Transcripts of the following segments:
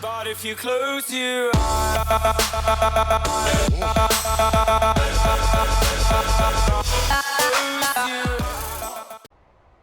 But if you close your eyes,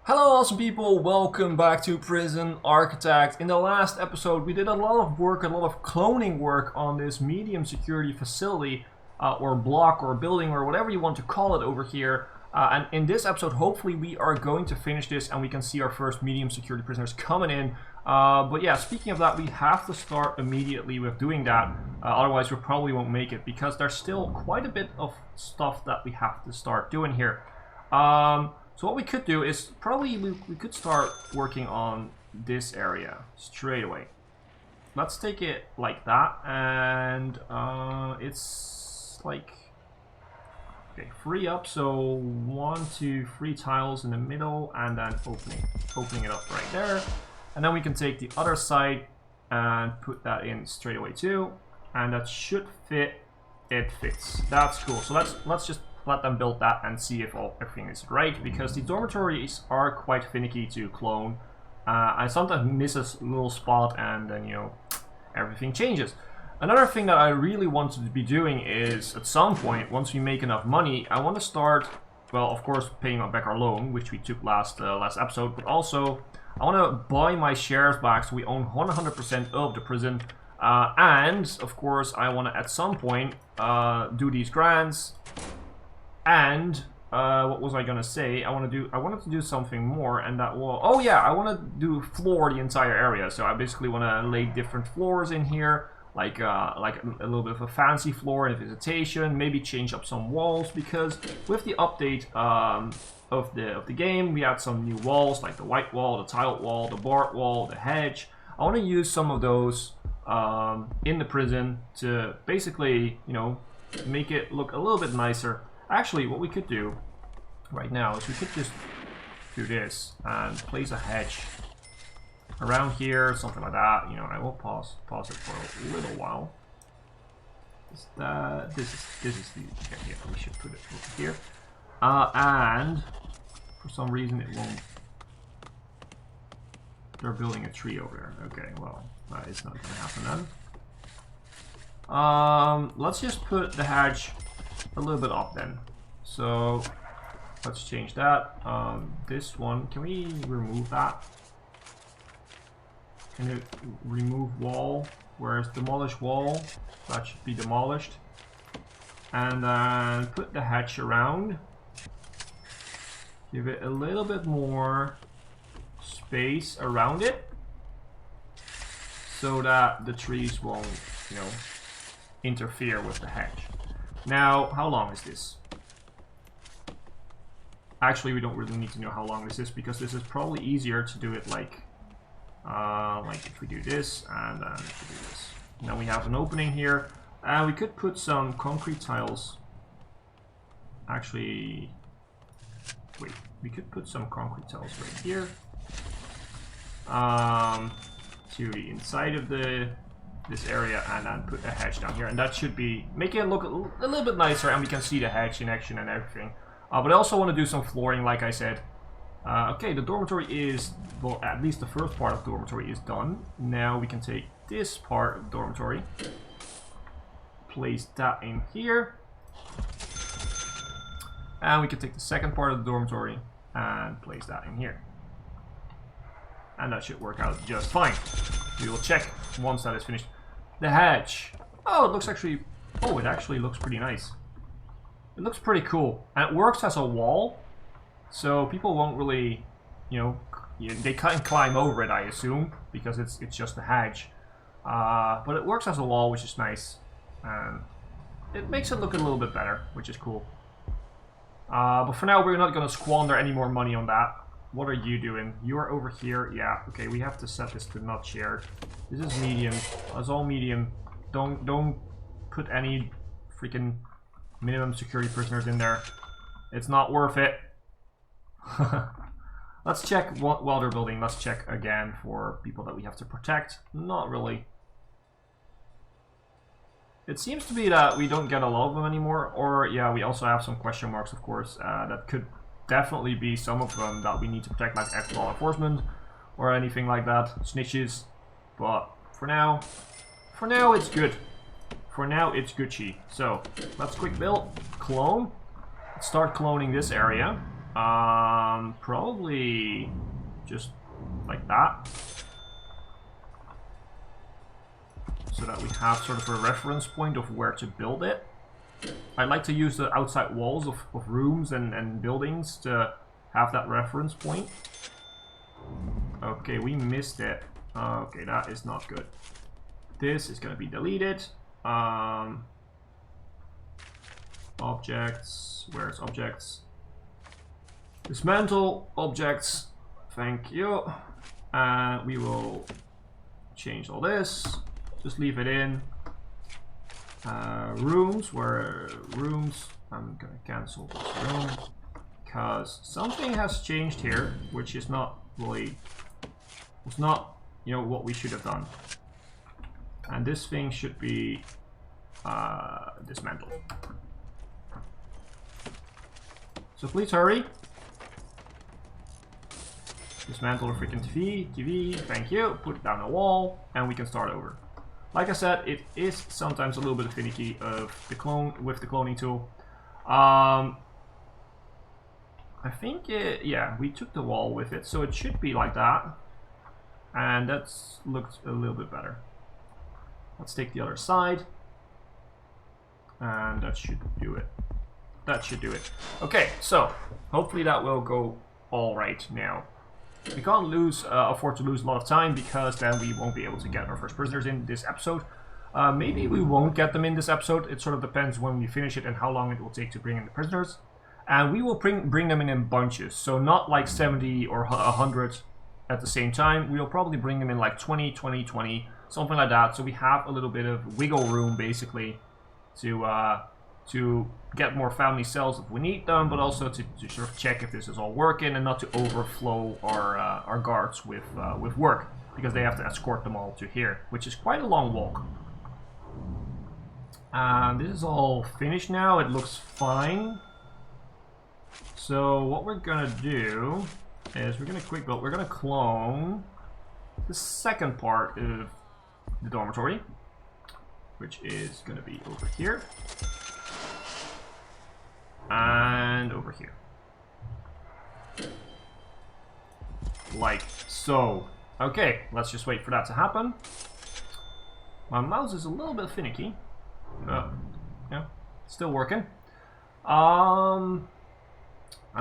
hello awesome people, welcome back to Prison Architect. In the last episode we did a lot of work, a lot of cloning work on this medium security facility or block or building or whatever you want to call it over here. And in this episode hopefully we are going to finish this and we can see our first medium security prisoners coming in. But yeah, speaking of that, we have to start immediately with doing that, otherwise we probably won't make it because there's still quite a bit of stuff that we have to start doing here. So what we could do is probably we could start working on this area straight away. Let's take it like that, and it's like, okay, free up, so 1, 2, 3 tiles in the middle and then opening it up right there. And then we can take the other side and put that in straight away too, and that should fit. It fits. That's cool. So let's just let them build that and see if everything is right, because the dormitories are quite finicky to clone. I sometimes miss a little spot and then, you know, everything changes. Another thing that I really wanted to be doing is at some point, once we make enough money, I want to start, well, of course, paying back our loan, which we took last episode, but also I want to buy my shares back so we own 100% of the prison. And of course, I want to at some point do these grants. And what was I gonna say? I wanted to do something more, and that will. Oh yeah, I want to do floor the entire area. So I basically want to lay different floors in here, like a little bit of a fancy floor and a visitation. Maybe change up some walls, because with the update of the game, we had some new walls like the white wall, the tiled wall, the barred wall, the hedge. I want to use some of those in the prison to basically, you know, make it look a little bit nicer. Actually, what we could do right now is we could just do this and place a hedge around here, something like that. You know, I will pause it for a little while. This is the yeah, we should put it over here. And for some reason it won't. They're building a tree over there. Okay, well, that is not going to happen then. Let's just put the hedge a little bit up then. So let's change that. This one, can we remove that? Can you remove wall? Whereas demolish wall, that should be demolished. And then put the hedge around. Give it a little bit more space around it, so that the trees won't, you know, interfere with the hedge. Now, how long is this? Actually, we don't really need to know how long this is, because this is probably easier to do it like if we do this and then if we do this. Now we have an opening here, and we could put some concrete tiles. Actually, wait, we could put some concrete tiles right here to the inside of this area, and then put a hedge down here, and that should be make it look a little bit nicer, and we can see the hedge in action and everything. But I also want to do some flooring, like I said. Okay, the dormitory is, well, at least the first part of the dormitory is done. Now we can take this part of the dormitory, place that in here, and we can take the second part of the dormitory and place that in here. And that should work out just fine. We will check once that is finished. The hedge. Oh, it looks actually... Oh, it actually looks pretty nice. It looks pretty cool. And it works as a wall. So people won't really, you know... They can't climb over it, I assume. Because it's just a hedge. But it works as a wall, which is nice. And it makes it look a little bit better, which is cool. But for now, we're not going to squander any more money on that. What are you doing? You are over here. Yeah, okay, we have to set this to not shared. This is medium. That's all medium. Don't put any freaking minimum security prisoners in there. It's not worth it. Let's check while they're building. Let's check again for people that we have to protect. Not really. It seems to be that we don't get a lot of them anymore. Or, yeah, we also have some question marks, of course. That could definitely be some of them that we need to protect, like ex-law enforcement or anything like that, snitches. But for now, for now it's good. For now it's Gucci. So let's quick build, clone. Let's start cloning this area. Probably just like that. So that we have sort of a reference point of where to build it. I like to use the outside walls of rooms and buildings to have that reference point. Okay, we missed it. Okay, that is not good. This is going to be deleted. Objects. Where's objects? Dismantle objects. Thank you. And we will change all this. Just leave it in. Rooms. Where rooms? I'm gonna cancel this room because something has changed here, which is not really. It's not, you know, what we should have done. And this thing should be dismantled. So please hurry. Dismantle the freaking TV, thank you. Put it down the wall, and we can start over. Like I said, it is sometimes a little bit finicky with the cloning tool. I think yeah, we took the wall with it, so it should be like that, and that looks a little bit better. Let's take the other side, and that should do it. That should do it. Okay, so hopefully that will go all right now. We can't afford to lose a lot of time, because then we won't be able to get our first prisoners in this episode. Maybe we won't get them in this episode. It sort of depends when we finish it and how long it will take to bring in the prisoners. And we will bring them in bunches, so not like 70 or 100 at the same time. We'll probably bring them in like 20, 20, 20, something like that. So we have a little bit of wiggle room, basically, to get more family cells if we need them, but also to sort of check if this is all working and not to overflow our guards with work, because they have to escort them all to here, which is quite a long walk. This is all finished now. It looks fine. So what we're gonna do is we're gonna clone the second part of the dormitory, which is gonna be over here. And over here. Like so. Okay, let's just wait for that to happen. My mouse is a little bit finicky. Yeah, still working. I'm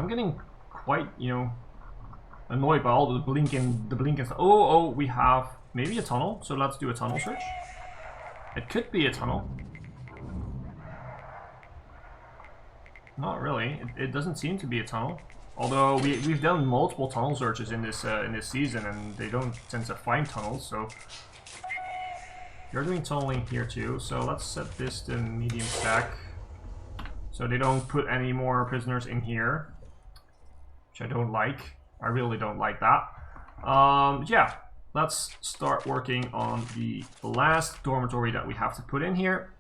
getting quite, you know, annoyed by all the blinking stuff. Oh, we have maybe a tunnel, so let's do a tunnel search. It could be a tunnel. Not really. It doesn't seem to be a tunnel. Although we've done multiple tunnel searches in this season, and they don't tend to find tunnels. So you're doing tunneling here too. So let's set this to medium stack, so they don't put any more prisoners in here, which I don't like. I really don't like that. Yeah, let's start working on the last dormitory that we have to put in here.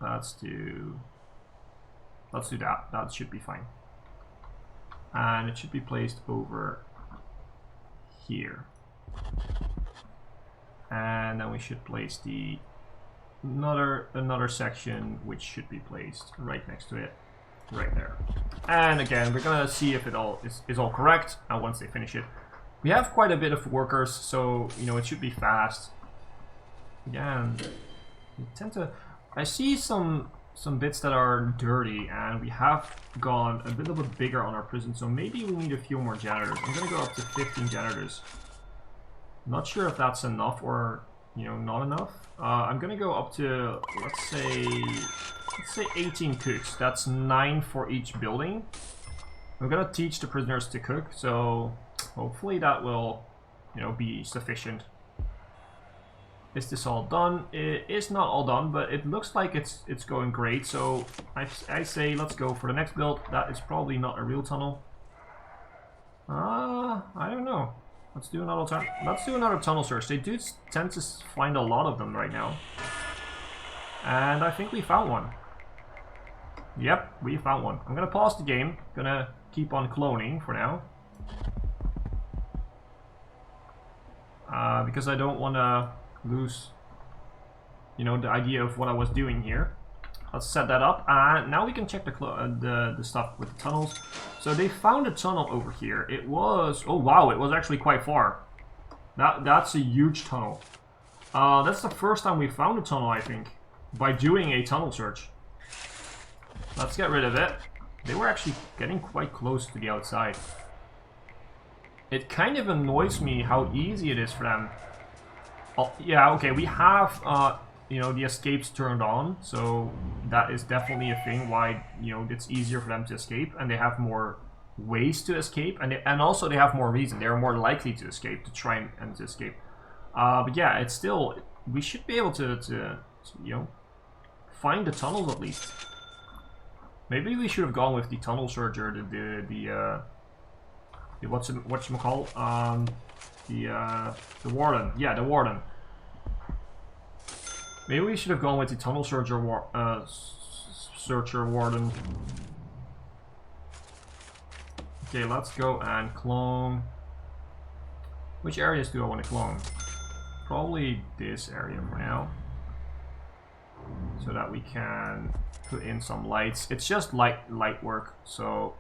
Let's do that. That should be fine. And it should be placed over here. And then we should place the another section, which should be placed right next to it, right there. And again, we're gonna see if it all is all correct. And once they finish it, we have quite a bit of workers, so you know it should be fast. Again, we tend to. I see some bits that are dirty, and we have gone a little bit bigger on our prison, so maybe we need a few more janitors. I'm gonna go up to 15 janitors. Not sure if that's enough or, you know, not enough. I'm gonna go up to let's say 18 cooks. That's 9 for each building. I'm gonna teach the prisoners to cook, so hopefully that will, you know, be sufficient. Is this all done? It is not all done, but it looks like it's going great. So I say let's go for the next build. That is probably not a real tunnel. I don't know. Let's do another tunnel search. They do tend to find a lot of them right now, and I think we found one. Yep, we found one. I'm gonna pause the game. Gonna keep on cloning for now. because I don't want to lose, you know, the idea of what I was doing here. Let's set that up, and now we can check the stuff with the tunnels. So they found a tunnel over here. It was, oh wow, it was actually quite far. That's a huge tunnel. That's the first time we found a tunnel, I think, by doing a tunnel search. Let's get rid of it. They were actually getting quite close to the outside. It kind of annoys me how easy it is for them. Oh, yeah, okay, we have, you know, the escapes turned on, so that is definitely a thing why, you know, it's easier for them to escape, and they have more ways to escape, and also they have more reason. They are more likely to escape, to try and to escape. But yeah, it's still, we should be able to you know, find the tunnels at least. Maybe we should have gone with the tunnel searcher, the whatchamacallit, the warden. Yeah, the warden. Maybe we should have gone with the tunnel searcher warden. Okay, let's go and clone. Which areas do I want to clone? Probably this area for now, so that we can put in some lights. It's just light work, so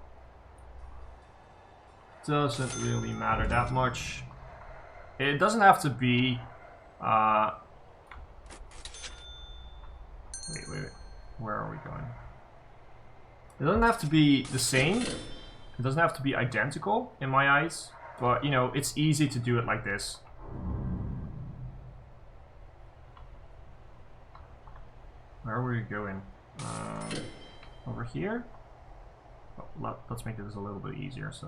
it doesn't really matter that much. It doesn't have to be wait, where are we going? It doesn't have to be the same. It doesn't have to be identical in my eyes, but you know, it's easy to do it like this. Where are we going? Over here? Oh, let's make this a little bit easier. So,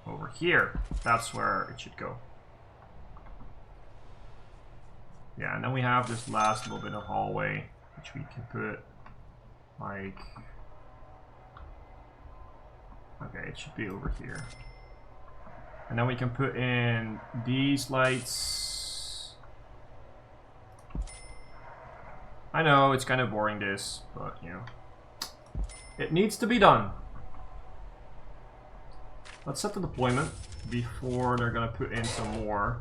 over here. That's where it should go. Yeah, and then we have this last little bit of hallway, which we can put, like... Okay, it should be over here. And then we can put in these lights. I know, it's kind of boring this, but, you know, it needs to be done. Let's set the deployment before they're gonna put in some more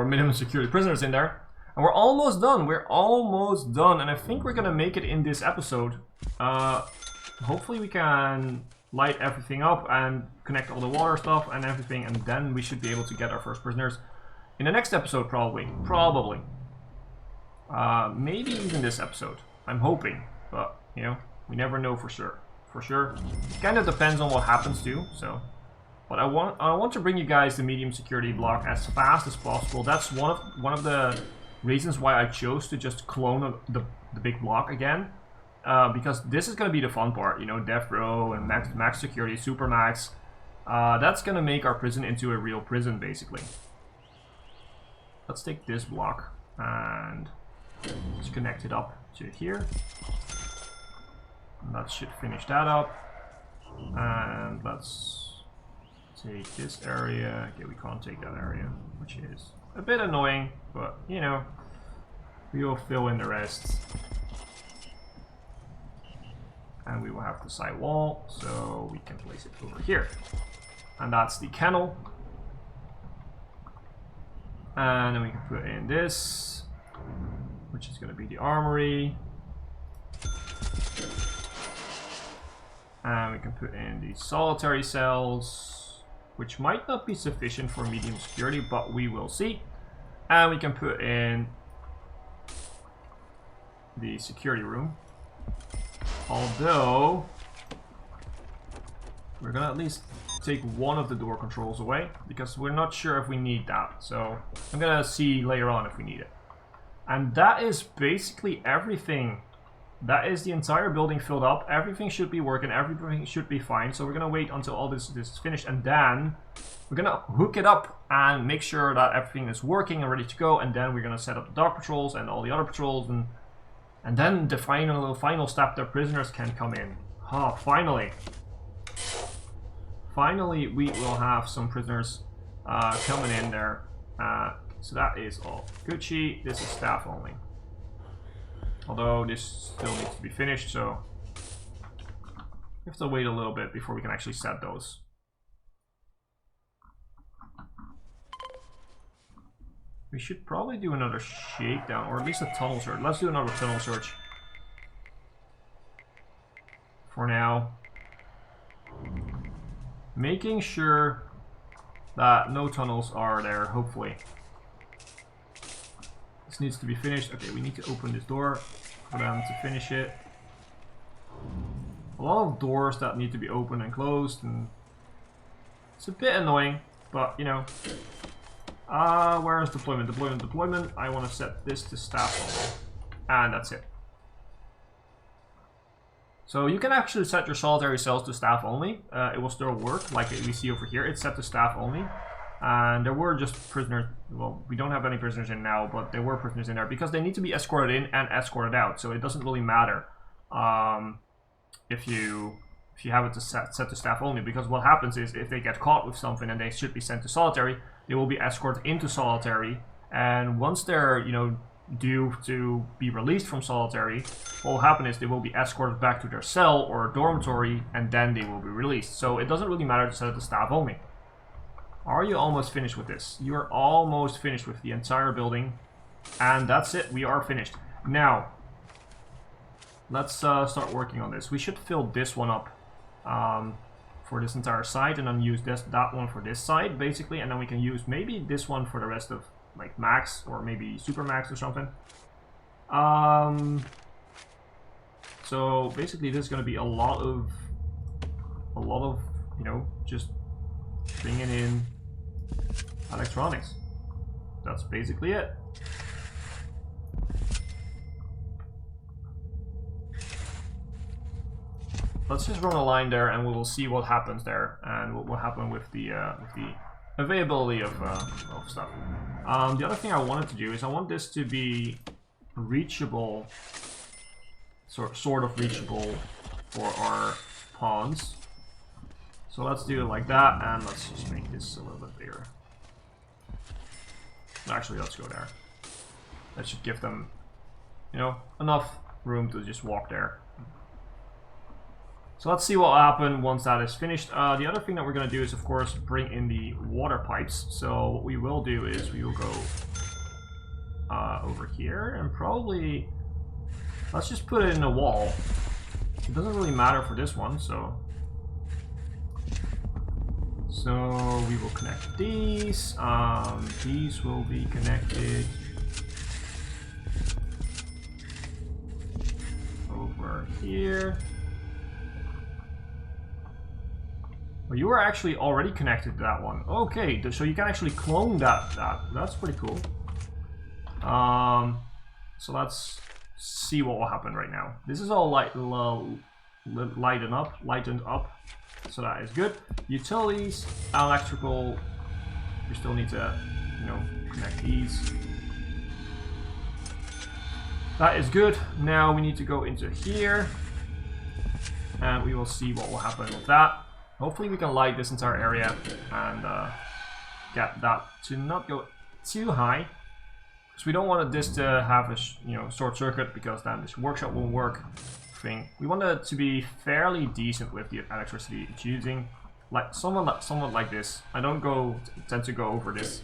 minimum security prisoners in there. And we're almost done. We're almost done, and I think we're gonna make it in this episode. Hopefully we can light everything up and connect all the water stuff and everything, and then we should be able to get our first prisoners in the next episode, probably. Maybe even this episode. I'm hoping, but you know, we never know for sure. It kind of depends on what happens too. So, but I want to bring you guys the medium security block as fast as possible. That's one of the reasons why I chose to just clone the big block again. Because this is going to be the fun part, you know, death row and max security, super max. That's going to make our prison into a real prison, basically. Let's take this block and let's connect it up to here. And that should finish that up. And let's take this area. Okay, we can't take that area, which is a bit annoying, but you know, we will fill in the rest. And we will have the side wall, so we can place it over here. And that's the kennel. And then we can put in this, which is going to be the armory. And we can put in the solitary cells, which might not be sufficient for medium security, but we will see. And we can put in the security room. Although, we're gonna at least take one of the door controls away, because we're not sure if we need that. So, I'm gonna see later on if we need it. And that is basically everything. That is the entire building filled up. Everything should be working, everything should be fine. So we're gonna wait until all this is finished, and then we're gonna hook it up and make sure that everything is working and ready to go. And then we're gonna set up the dark patrols and all the other patrols, and then the final step, the prisoners can come in. Oh, finally. Finally, we will have some prisoners coming in there. So that is all Gucci. This is staff only. Although this still needs to be finished, so we have to wait a little bit before we can actually set those. We should probably do another shakedown, or at least a tunnel search. Let's do another tunnel search. For now. Making sure that no tunnels are there, hopefully. This needs to be finished. Okay, we need to open this door for them to finish it. A lot of doors that need to be opened and closed, and it's a bit annoying, but you know. Where is deployment? Deployment. I want to set this to staff only. And that's it. So you can actually set your solitary cells to staff only. It will still work, like we see over here. It's set to staff only. And there were just prisoners. Well, we don't have any prisoners in now, but there were prisoners in there because they need to be escorted in and escorted out. So it doesn't really matter if you have it to set to staff only, because what happens is if they get caught with something and they should be sent to solitary, they will be escorted into solitary, and once they're, you know, due to be released from solitary, what will happen is they will be escorted back to their cell or dormitory, and then they will be released. So it doesn't really matter to set it to staff only. Are you almost finished with this? You are almost finished with the entire building, and that's it. We are finished. Now, let's start working on this. We should fill this one up for this entire side, and then use that one for this side, basically, and then we can use maybe this one for the rest of, like, max, or maybe super max or something. So basically this is going to be a lot of, you know, just bringing in electronics. That's basically it. Let's just run a line there, and we will see what happens there, and what will happen with the availability of stuff. The other thing I wanted to do is I want this to be reachable, sort of reachable for our pawns. So let's do it like that, and let's just make this a little bit bigger. Actually, let's go there. That should give them, you know, enough room to just walk there. So let's see what will happen once that is finished. The other thing that we're going to do is, of course, bring in the water pipes. So what we will do is we will go over here, and probably, let's just put it in a wall. It doesn't really matter for this one, so we will connect these. These will be connected over here. Well, you are actually already connected to that one. Okay, so you can actually clone that. That's pretty cool. So let's see what will happen right now. This is all lightened up. So that is good. Utilities, electrical. We still need to, you know, connect these. That is good. Now we need to go into here, and we will see what will happen with that. Hopefully we can light this entire area and get that to not go too high, because we don't want this to have a short circuit, because then this workshop won't work thing. We want it to be fairly decent with the electricity it's using, like somewhat like this. I don't tend to go over this.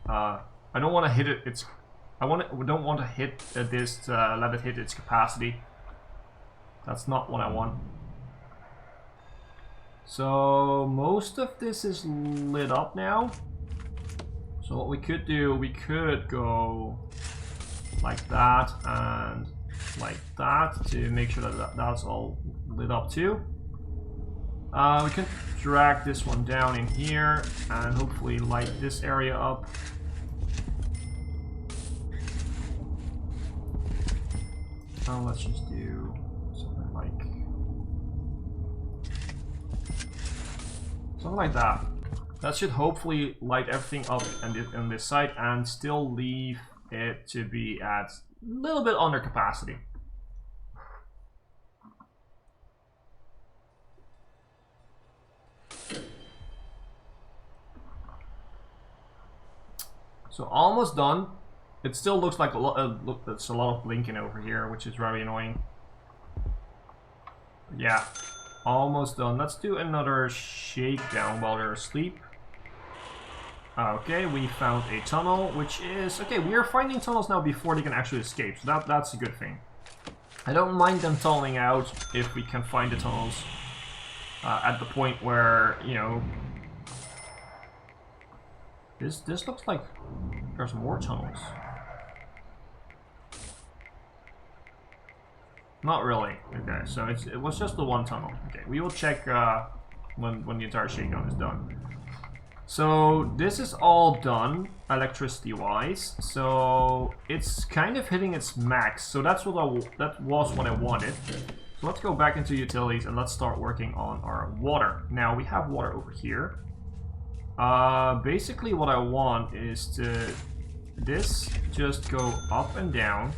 I don't want to hit it. We don't want to hit this to let it hit its capacity. That's not what I want. So most of this is lit up now. So what we could do, we could go like that and like that to make sure that that's all lit up too. We can drag this one down in here and hopefully light this area up. Let's just do something like that. That should hopefully light everything up on this side and still leave it to be at a little bit under capacity. So almost done. It still looks like it's a lot of blinking over here, which is very annoying. Yeah. Almost done. Let's do another shakedown while they're asleep. Okay, we found a tunnel, which is... Okay, we are finding tunnels now before they can actually escape, so that's a good thing. I don't mind them tunneling out if we can find the tunnels at the point where, you know... This looks like there's more tunnels. Not really. Okay, so it was just the one tunnel. Okay, we will check when the entire shakedown is done. So this is all done electricity-wise. So it's kind of hitting its max. So that was what I wanted. So let's go back into utilities and let's start working on our water. Now we have water over here. Basically what I want is to this just go up and down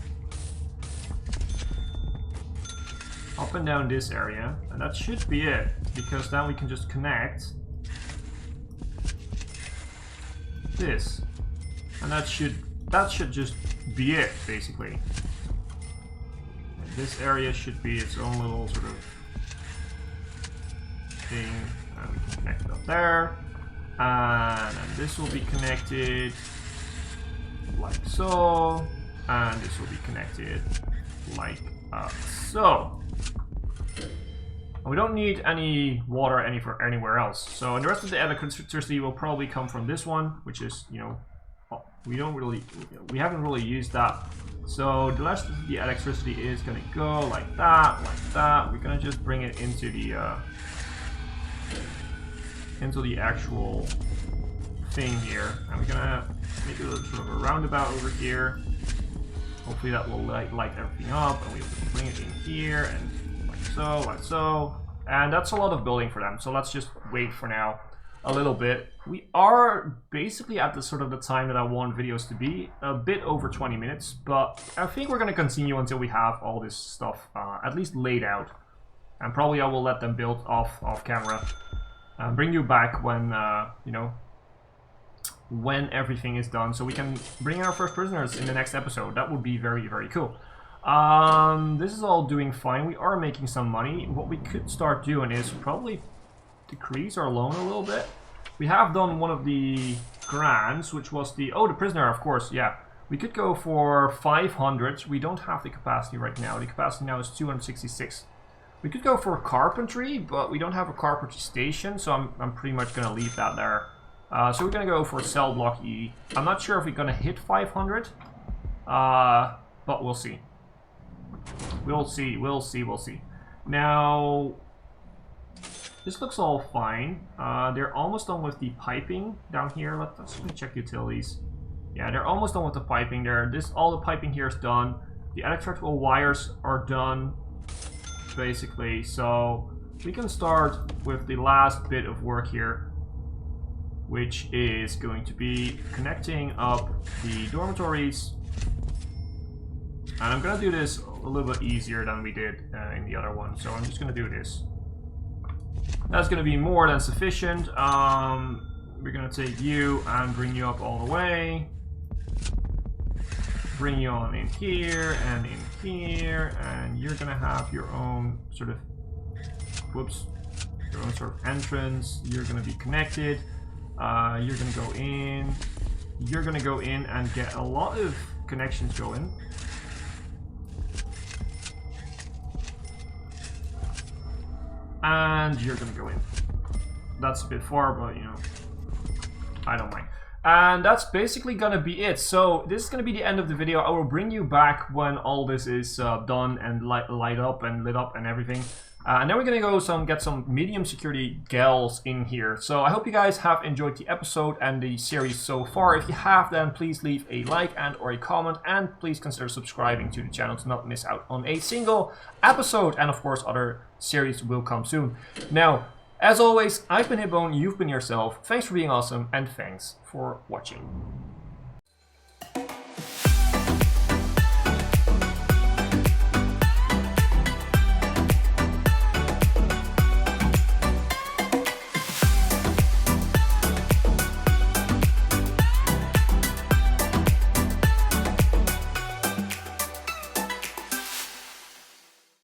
this area, and that should be it, because then we can just connect this, and that should just be it, basically. And this area should be its own little sort of thing, and we can connect it up there, and then this will be connected like so, and this will be connected like so. We don't need any water anywhere else. So, and the rest of the electricity will probably come from this one, which is, you know, we haven't really used that. So the rest of the electricity is gonna go like that, like that. We're gonna just bring it into the actual thing here, and we're gonna make a little sort of a roundabout over here. Hopefully that will light everything up, and we can bring it in here and. Like so, and that's a lot of building for them, so let's just wait for now a little bit. We are basically at the sort of the time that I want videos to be, a bit over 20 minutes, but I think we're going to continue until we have all this stuff at least laid out, and probably I will let them build off camera and bring you back when, you know, when everything is done, so we can bring in our first prisoners in the next episode. That would be very, very cool. This is all doing fine. We are making some money. What we could start doing is probably decrease our loan a little bit. We have done one of the grants, which was the prisoner, of course. Yeah, we could go for 500. We don't have the capacity right now. The capacity now is 266. We could go for carpentry, but we don't have a carpentry station, so I'm pretty much gonna leave that there. So we're gonna go for cell block E. I'm not sure if we're gonna hit 500, but we'll see. We'll see. Now, this looks all fine. They're almost done with the piping down here. Let's check utilities. Yeah, they're almost done with the piping there. All the piping here is done. The electrical wires are done, basically. So we can start with the last bit of work here, which is going to be connecting up the dormitories. And I'm gonna do this a little bit easier than we did in the other one, so I'm just gonna do this. That's gonna be more than sufficient. We're gonna take you and bring you up all the way. Bring you on in here and in here, and you're gonna have your own sort of, your own sort of entrance. You're gonna be connected. You're gonna go in. You're gonna go in and get a lot of connections going. And you're gonna go in. That's a bit far, but you know, I don't mind. And that's basically gonna be it. So this is gonna be the end of the video. I will bring you back when all this is done and lit up and everything. And then we're gonna go get some medium security gals in here. So I hope you guys have enjoyed the episode and the series so far. If you have, then please leave a like and or a comment, and please consider subscribing to the channel to not miss out on a single episode. And of course, other series will come soon. Now, as always, I've been Hipbone, you've been yourself. Thanks for being awesome, and thanks for watching.